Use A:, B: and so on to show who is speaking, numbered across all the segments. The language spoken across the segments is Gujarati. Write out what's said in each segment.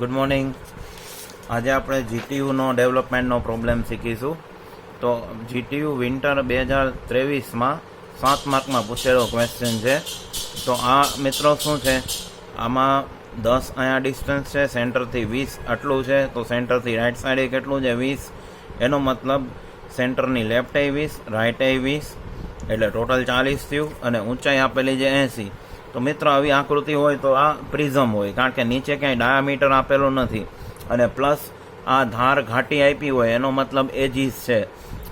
A: Good morning. આજે આપણે જીટીયુનો ડેવલપમેન્ટનો પ્રોબ્લેમ શીખીશું. તો જીટીયુ વિન્ટર 2023માં 7 માર્કમાં પૂછેલો ક્વેશ્ચન છે. તો આ મિત્રો શું છે, આમાં 10 અહીંયા ડિસ્ટન્સ છે, સેન્ટરથી 20 આટલું છે. તો સેન્ટરથી રાઇટ સાઈડે કેટલું છે? 20. એનો મતલબ સેન્ટરની લેફ્ટ એ 20, રાઇટ એ 20, એટલે ટોટલ 40 થયું. અને ઊંચાઈ આપેલી છે 80. તો મિત્રો આવી આકૃતિ હોય તો આ પ્રિઝમ હોય, કારણ કે નીચે ક્યાંય ડાયામીટર આપેલું નથી. અને પ્લસ આ ધાર ઘાટી આપી હોય એનો મતલબ એજીસ છે,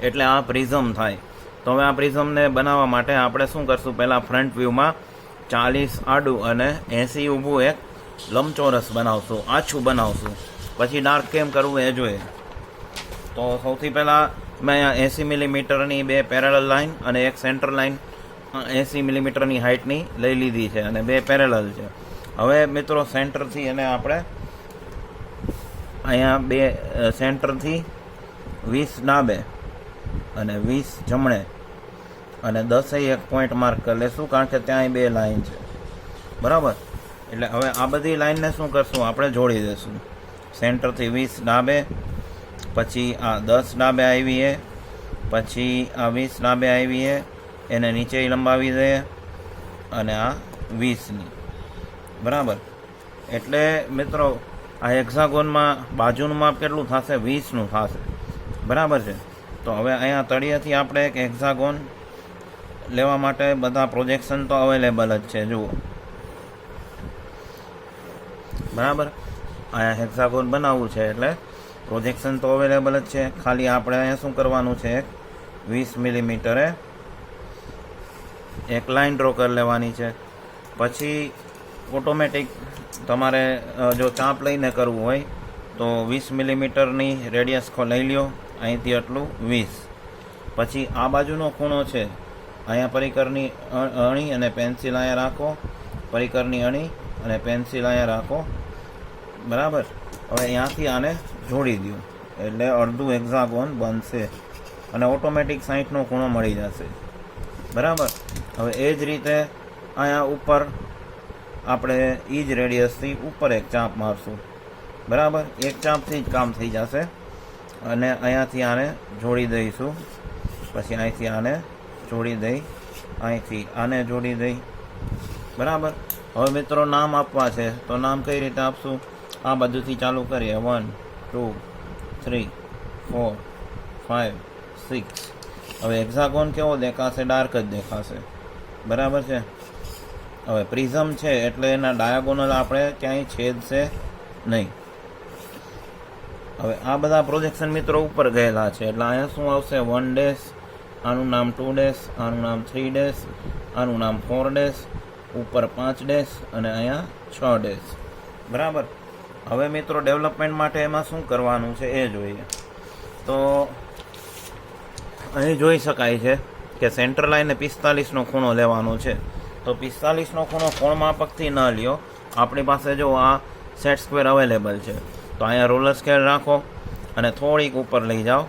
A: એટલે આ પ્રિઝમ થાય. તો હવે આ પ્રિઝમને બનાવવા માટે આપણે શું કરશું, પહેલાં ફ્રન્ટ વ્યૂમાં 40 આડું અને 80 ઊભું એક લંબચોરસ બનાવશું, આછું બનાવશું. પછી ડાર્ક કેમ કરવું એ જોઈએ. તો સૌથી પહેલાં મેં અહીંયા 80 મિલીમીટરની 2 પેરેલલ લાઇન અને એક સેન્ટર લાઇન 80 મિલીમીટરની હાઇટની લઈ લીધી છે અને 2 પેરેલલ છે. હવે મિત્રો સેન્ટરથી અને આપણે અહીંયા 2 સેન્ટરથી 20 ડાબે અને 20 જમણે અને 10 એક પોઈન્ટ માર્ક કરી લેશું, કારણ કે ત્યાં 2 લાઇન છે. બરાબર. એટલે હવે આ બધી લાઇનને શું કરશું, આપણે જોડી દઈશું. સેન્ટરથી 20 ડાબે, પછી આ 10 ડાબે આવીએ, પછી આ 20 ડાબે આવીએ, એને નીચે લંબાવી દઈએ અને આ 20ની. બરાબર. એટલે મિત્રો આ હેક્સાગોનમાં બાજુનું માપ કેટલું થશે? 20નું થશે. બરાબર છે. તો હવે અહીંયા તળિયેથી આપણે એક હેક્સાગોન લેવા માટે બધા પ્રોજેક્શન તો અવેલેબલ જ છે, જુઓ. બરાબર. અહીંયા હેક્સાગોન બનાવવું છે એટલે પ્રોજેક્શન તો અવેલેબલ જ છે. ખાલી આપણે અહીંયા શું કરવાનું છે, 20 મિલીમીટરે એક લાઇન ડ્રો કરી લેવાની છે. પછી ઓટોમેટિક તમારે જો ચાપ લઈને કરવું હોય તો 20 મિલીમીટરની રેડિયસ લઈ લ્યો, અહીંથી આટલું 20. પછી આ બાજુનો ખૂણો છે, અહીંયા પરિકરની અણી અને પેન્સિલ અહીંયા રાખો, પરિકરની અણી અને પેન્સિલ અહીંયા રાખો. બરાબર. હવે અહીંયાથી આને જોડી દો એટલે અડધું હેક્સાગોન બનશે અને ઓટોમેટિક 60નો ખૂણો મળી જશે. બરાબર. હવે એ જ રીતે અહીંયા ઉપર આપણે એ જ રેડિયસથી ઉપર એક ચાપ મારશું. બરાબર. એક ચાપથી જ કામ થઈ જશે. અને અહીંયાથી આને જોડી દઈશું, પછી અહીંથી આને જોડી દઈ, અહીંથી આને જોડી દઈ. બરાબર. હવે મિત્રો નામ આપવા છે, તો નામ કઈ રીતે આપશું? આ બધુંથી ચાલુ કરીએ. 1 2 3 4 5 6. હવે હેક્સાગોન કેવો દેખાશે? ડાર્ક જ દેખાશે. બરાબર છે. હવે પ્રિઝમ છે એટલે એના ડાયાગોનલ આપણે ક્યાંય છેદશે નહીં. હવે આ બધા પ્રોજેક્શન મિત્રો ઉપર ગયેલા છે એટલે અહીંયા શું આવશે? 1 ડેશ, આનું નામ 2 ડેશ, આનું નામ 3 ડેશ, આનું નામ 4 ડેશ, ઉપર 5 ડેશ અને અહીંયા 6 ડેશ. બરાબર. હવે મિત્રો ડેવલપમેન્ટ માટે એમાં શું કરવાનું છે એ જોઈએ. તો અહીં જોઈ શકાય છે કે સેન્ટર લાઇને 45નો ખૂણો લેવાનો છે. તો 45નો ખૂણો કોણ માપકથી ન લ્યો, આપણી પાસે જો આ સેટ સ્ક્વેર અવેલેબલ છે. તો અહીંયા રોલર સ્કેલ રાખો અને થોડીક ઉપર લઈ જાઓ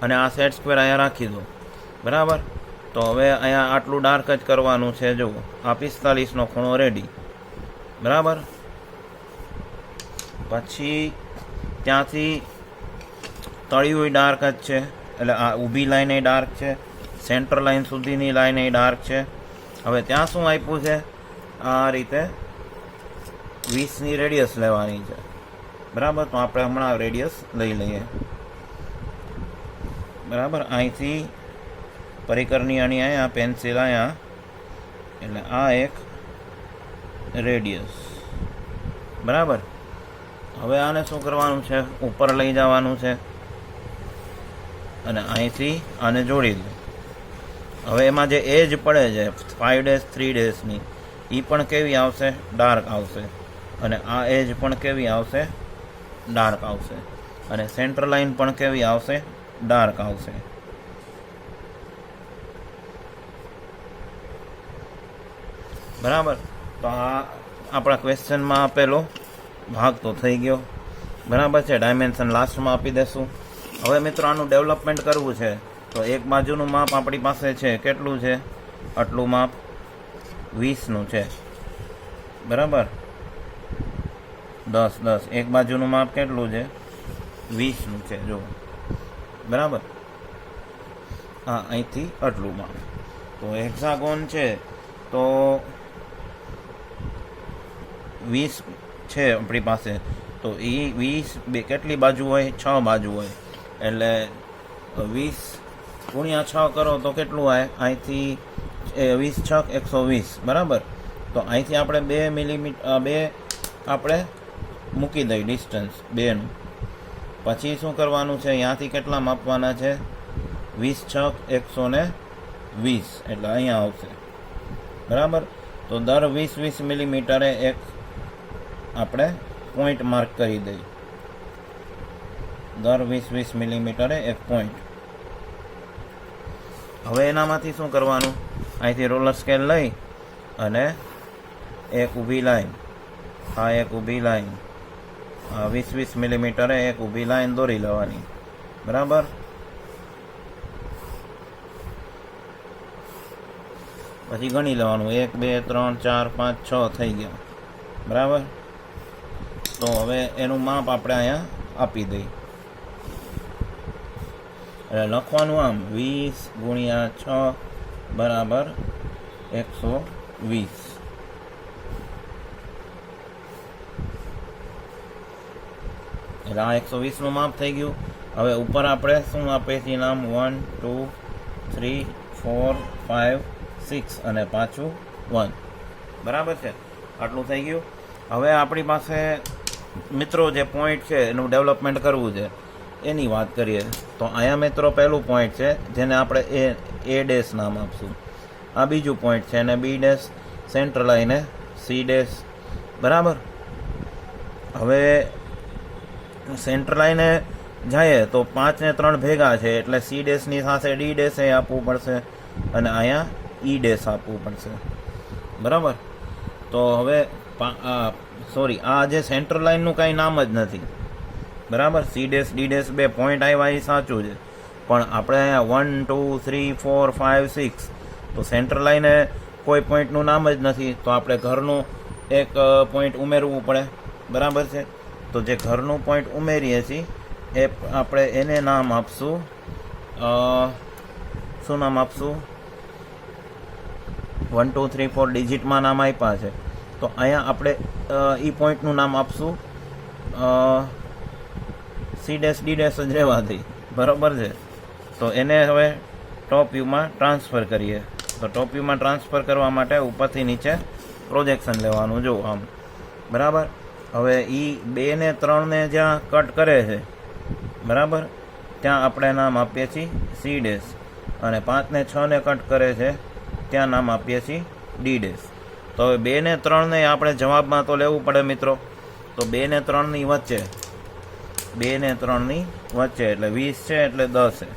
A: અને આ સેટ સ્ક્વેર અહીંયા રાખી દો. બરાબર. તો હવે અહીંયા આટલું ડાર્ક જ કરવાનું છે. જુઓ, આ 45નો ખૂણો રેડી. બરાબર. પછી ત્યાંથી તળિયું ડાર્ક જ છે, એટલે આ ઊભી લાઈન એ ડાર્ક છે, સેન્ટર લાઈન સુધીની લાઈન એ ડાર્ક છે. હવે ત્યાં શું આપ્યું છે? આ રીતે 20ની રેડિયસ લેવાની છે. બરાબર. તો આપણે હમણાં રેડિયસ લઈ લઈએ. બરાબર. અહીંથી પરિકરની અણી અહીંયા, પેન્સિલ અહીંયા, એટલે આ એક રેડિયસ. બરાબર. હવે આને શું કરવાનું છે? ઉપર લઈ જવાનું છે અને અહીંથી આને જોડી દો. હવે એમાં જે એજ પડે છે 5 ડેશ 3 ડેશની, એ પણ કેવી આવશે? ડાર્ક આવશે. અને આ એજ પણ કેવી આવશે? ડાર્ક આવશે. અને સેન્ટર લાઇન પણ કેવી આવશે? ડાર્ક આવશે. બરાબર. તો આ આપણા ક્વેશ્ચનમાં આપેલો ભાગ તો થઈ ગયો. બરાબર છે. ડાયમેન્શન લાસ્ટમાં આપી દેશું. હવે મિત્રો આનું ડેવલપમેન્ટ કરવું છે તો એક બાજુનું માપ આપણી પાસે છે, કેટલું છે? આટલું માપ 20નું છે. બરાબર. 10 10 એક બાજુનું માપ કેટલું છે? 20નું છે જો, બરાબર. હા, અહીંથી આટલું માપ. તો હેક્સાગોન છે તો 20 છે આપણી પાસે. તો એ 20 કેટલી બાજુ હોય? 6 બાજુ હોય. એટલે 20 ગુણ્યા 6 કરો તો કેટલું આવે? અહીંથી 20 6 120, બરાબર. તો અહીંથી આપણે 2 મિલીમીટર 2 આપણે મૂકી દઈએ ડિસ્ટન્સ 2નું. પછી શું કરવાનું છે? અહીંયાથી કેટલા માપવાના છે? 20 6 120, એટલે અહીંયા આવશે, બરાબર. તો દર 20 મિલીમીટરે એક આપણે પોઈન્ટ માર્ક કરી દઈએ. દર 20 મિલીમીટરે એક પોઈન્ટ. હવે એનામાંથી શું કરવાનું? અહીંથી રોલર સ્કેલ લઈ અને એક ઊભી લાઈન, આ એક ઊભી લાઈન, 20 મિલીમીટરે એક ઊભી લાઈન દોરી લેવાની, બરાબર. પછી ગણી લેવાનું 1 2 3 4 5 6 થઈ ગયા, બરાબર. તો હવે એનું માપ આપણે અહીંયા આપી દઈએ. એટલે લખવાનું આમ 20 ગુણ્યા 6 બરાબર 120. એટલે આ 120નું માપ થઈ ગયું. હવે ઉપર આપણે શું આપીએ છીએ નામ? 1 2 3 4 5 6 અને પાછું 1, બરાબર છે. આટલું થઈ ગયું. હવે આપણી પાસે મિત્રો જે પોઈન્ટ છે એનું ડેવલપમેન્ટ કરવું છે એની વાત કરીએ. તો અહીંયા મિત્રો પહેલું પોઈન્ટ છે જેને આપણે એ ડેશ નામ આપશું. આ બીજું પોઈન્ટ છે અને બી ડેશ, સેન્ટર લાઈને સી ડેશ, બરાબર. હવે સેન્ટર લાઈને જઈએ તો 5 ને 3 ભેગા છે એટલે સી ડેશની સાથે ડી ડેશ એ આપવું પડશે અને અહીંયા ઈ ડેશ આપવું પડશે, બરાબર. તો હવે આ જે સેન્ટર લાઇનનું કાંઈ નામ જ નથી, બરાબર. સી ડેશ ડી ડેશ બે પોઈન્ટ આવ્યા એ સાચું છે, પણ આપણે અહીંયા 1 2 3 4 5 6 તો સેન્ટર લાઈને કોઈ પોઈન્ટનું નામ જ નથી. તો આપણે ઘરનું એક પોઈન્ટ ઉમેરવું પડે, બરાબર છે. તો જે ઘરનું પોઈન્ટ ઉમેરીએ છીએ એ આપણે એને નામ આપશું, શું નામ આપશું? 1 2 3 4 ડિજિટમાં નામ આપ્યા છે. તો અહીંયા આપણે એ પોઈન્ટનું નામ આપશું સી ડેશ ડી ડેશ જ રહેવા દઈ, બરાબર છે. તો એને હવે ટોપ વ્યૂમાં ટ્રાન્સફર કરીએ. તો ટોપ વ્યૂમાં ટ્રાન્સફર કરવા માટે ઉપરથી નીચે પ્રોજેક્શન લેવાનું, જો આમ, બરાબર. હવે એ 2 ને 3 ને જ્યાં કટ કરે છે, બરાબર, ત્યાં આપણે નામ આપીએ છીએ સી ડેશ, અને 5 ને 6 ને કટ કરે છે ત્યાં નામ આપીએ છીએ ડી ડેશ. તો હવે 2 ને 3 ને આપણે જવાબમાં તો લેવું પડે મિત્રો. તો 2 ને 3 ની વચ્ચે, 2 ને 3 ની વચ્ચે એટલે 20 છે એટલે 10 છે,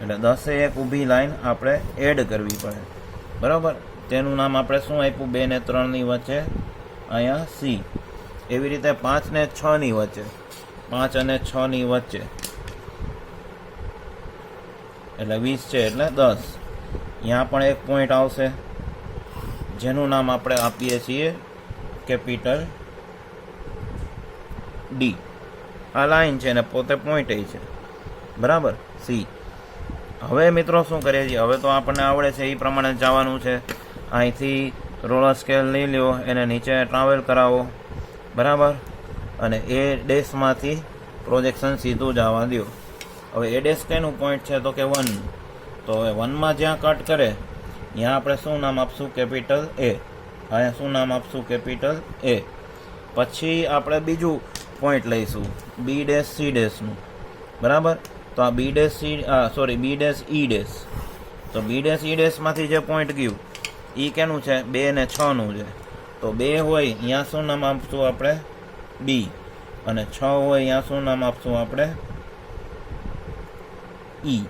A: એટલે 10 એક ઊભી લાઈન આપણે એડ કરવી પડે, બરાબર. તેનું નામ આપણે શું આપ્યું? 2 ને 3 ની વચ્ચે અહીંયા સી. એવી રીતે 5 ને 6 ની વચ્ચે, 5 અને 6 ની વચ્ચે એટલે 20 છે એટલે 10. यहाँ पण एक पॉइंट आवशे जेनु नाम आपणे आपीए छीए कैपिटल डी. आ लाइन छे ने पोते पॉइंट छे, बराबर. सी. हवे मित्रों शुं करीए छीए? हवे तो आपणे आवडे छे ए प्रमाणे जवानुं छे. અહીંથી રોલર સ્કેલ લઈ લ્યો, એને નીચે ટ્રાવેલ કરાવો, બરાબર, અને એ ડેશમાંથી પ્રોજેક્શન સીધું જવા દો. હવે એ ડેશ કેનું પોઈન્ટ છે? તો કે 1. તો હવે 1માં જ્યાં કટ કરે ત્યાં આપણે શું નામ આપશું? કેપિટલ એ. અહીંયા શું નામ આપશું? કેપિટલ એ. પછી આપણે બીજું પોઈન્ટ લઈશું બી ડેશ સી ડેશનું, બરાબર. તો આ B dash B dash E dash. તો બી ડેશ ઈ ડેશમાંથી જે પોઈન્ટ ગયું એ કેનું છે? 2 ને 6 નું છે. તો 2 હોય અહીંયા શું નામ આપશું આપણે? બી. અને 6 હોય અહીંયા શું નામ આપશું આપણે? ઈ,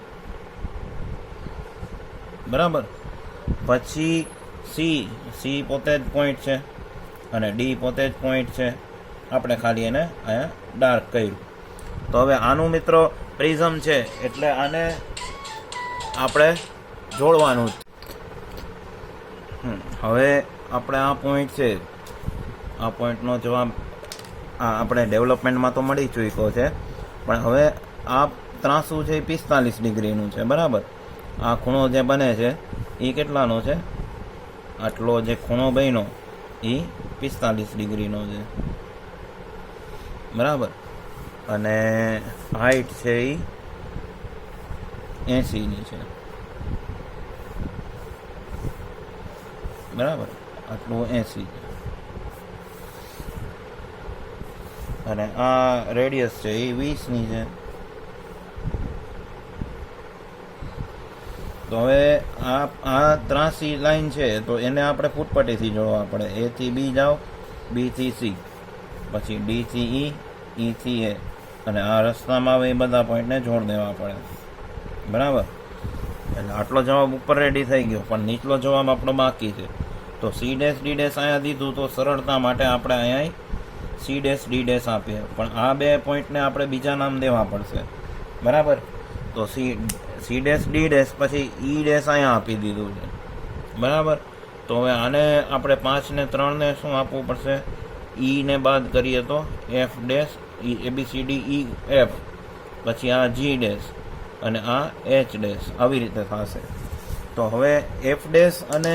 A: બરાબર. પછી સી પોતે જ પોઈન્ટ છે અને ડી પોતે જ પોઈન્ટ છે. આપણે ખાલી એને અહીંયા ડાર્ક કર્યું. તો હવે આનું મિત્રો પ્રિઝમ છે એટલે આને આપણે જોડવાનું. હવે આપણે આ પોઈન્ટ છે, આ પોઈન્ટનો જવાબ આ આપણે ડેવલપમેન્ટમાં તો મળી ચૂક્યો છે, પણ હવે આ ત્રાંસુ છે એ 45 ડિગ્રીનું છે, બરાબર. આ ખૂણો જે બને છે એ કેટલાનો છે? આટલો જે ખૂણો બન્યો એ 45 ડિગ્રીનો છે, બરાબર. અને હાઈટ છે એ 80ની છે, બરાબર. આટલું 80 છે. અને આ રેડિયસ છે એ 20ની છે. તો હવે આ ત્રાસી લાઈન છે તો એને આપણે ફૂટપટ્ટીથી જોડવા પડે. એ થી બી જાઓ, બી થી સી, પછી ડી થી ઈ, ઈ થી એ, અને આ રસ્તામાં આવે એ બધા પોઈન્ટને જોડ દેવા પડે, બરાબર. એટલે આટલો જવાબ ઉપર રેડી થઈ ગયો, પણ નીચલો જવાબ આપણો બાકી છે. તો સી ડેશ ડી ડેશ અહીંયા દીધું, તો સરળતા માટે આપણે અહીંયા સી ડેશ ડી ડેશ આપીએ, પણ આ બે પોઈન્ટને આપણે બીજા નામ દેવા પડશે, બરાબર. તો સી ડેશ ડી ડેશ પછી ઈ ડેશ અહીંયા આપી દીધું છે, બરાબર. તો હવે આને આપણે 5 ને 3 ને શું આપવું પડશે? ઈ ને બાદ કરીએ તો F dash, ABCD E F, પછી આ જી ડેશ અને આ એચ ડેશ, આવી રીતે થશે. તો હવે એફ ડેશ અને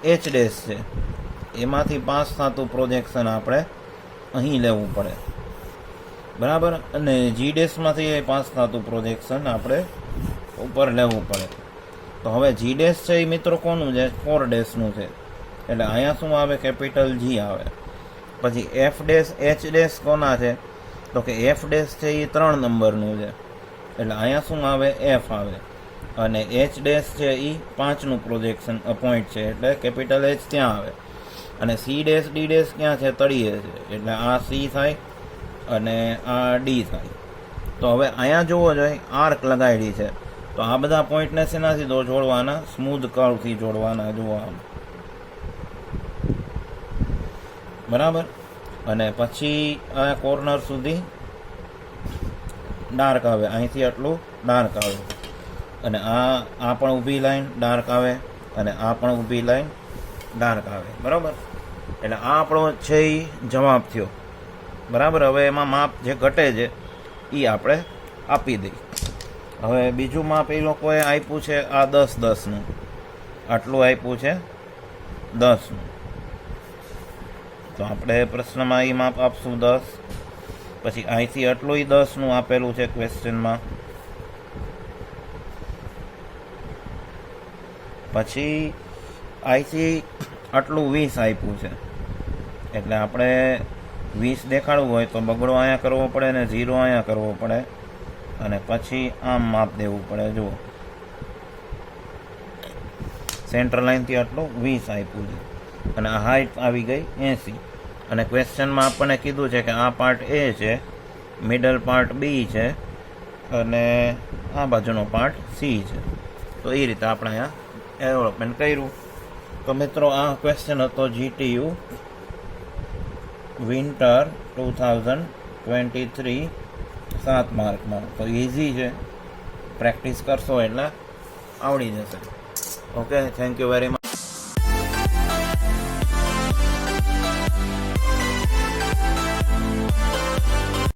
A: એચ ડેશ છે એમાંથી પાસ થતું પ્રોજેક્શન આપણે અહીં લેવું પડે, બરાબર. અને જી ડેશમાંથી પાસ થતું પ્રોજેક્શન આપણે ઉપર લેવું પડે. તો હવે જી ડેશ છે એ મિત્રો કોનું છે? 4 ડેશનું છે, એટલે અહીંયા શું આવે? કેપિટલ જી આવે. પછી એફ ડેશ એચ ડેશ કોના છે? તો કે એફ ડેશ છે એ 3 નંબરનું છે, એટલે અહીંયા શું આવે? એફ આવે. અને એચ ડેશ છે એ 5નું પ્રોજેક્શન પોઈન્ટ છે, એટલે કેપિટલ એચ ત્યાં આવે. અને સી ડેશ ડી ડેશ ક્યાં છે? તળિયે છે, એટલે આ સી થાય અને આ ડી થાય. તો હવે અહીંયા જોવો જોઈએ આર્ક લગાડી છે, તો આ બધા પોઈન્ટને શેનાથી જોડવાના? સ્મૂધ કર્વથી જોડવાના, જોવા, બરાબર. અને પછી આ કોર્નર સુધી ડાર્ક આવે, અહીંથી આટલું ડાર્ક આવે. અને આ પણ ઊભી લાઈન ડાર્ક આવે, અને આ પણ ઊભી લાઈન ડાર્ક આવે, બરાબર. એટલે આ આપણો છે એ જવાબ થયો, બરાબર. હવે એમાં માપ જે ઘટે છે એ આપણે આપી દઈએ. હવે બીજું માપ એ લોકોએ આપ્યું છે આ 10-10નું, આટલું આપ્યું છે 10નું. તો આપણે પ્રશ્નમાં એ માપ આપશું 10. પછી અહીંથી આટલું 10નું આપેલું છે ક્વેશ્ચનમાં. પછી અહીંથી આટલું 20 આપ્યું છે, એટલે આપણે 20 દેખાડવું હોય તો બગડો અહીંયા કરવો પડે ને 0 અહીંયા કરવો પડે, અને પછી આમ માપ દેવું પડે. જુઓ, સેન્ટર લાઇનથી આટલું 20 આપ્યું છે, અને આ હાઈટ આવી ગઈ 80. અને ક્વેશ્ચનમાં આપણને કીધું છે કે આ પાર્ટ એ છે, મિડલ પાર્ટ બી છે, અને આ બાજુનો પાર્ટ સી છે. તો એ રીતે આપણે અહીંયા ડેવલપમેન્ટ કર્યું. તો મિત્રો આ ક્વેશ્ચન હતો GTU વિન્ટર 2023, 7 માર્કમાં. તો ઇઝી છે, પ્રેક્ટિસ કરશો એટલે આવડી જશે. Okay, thank you very much.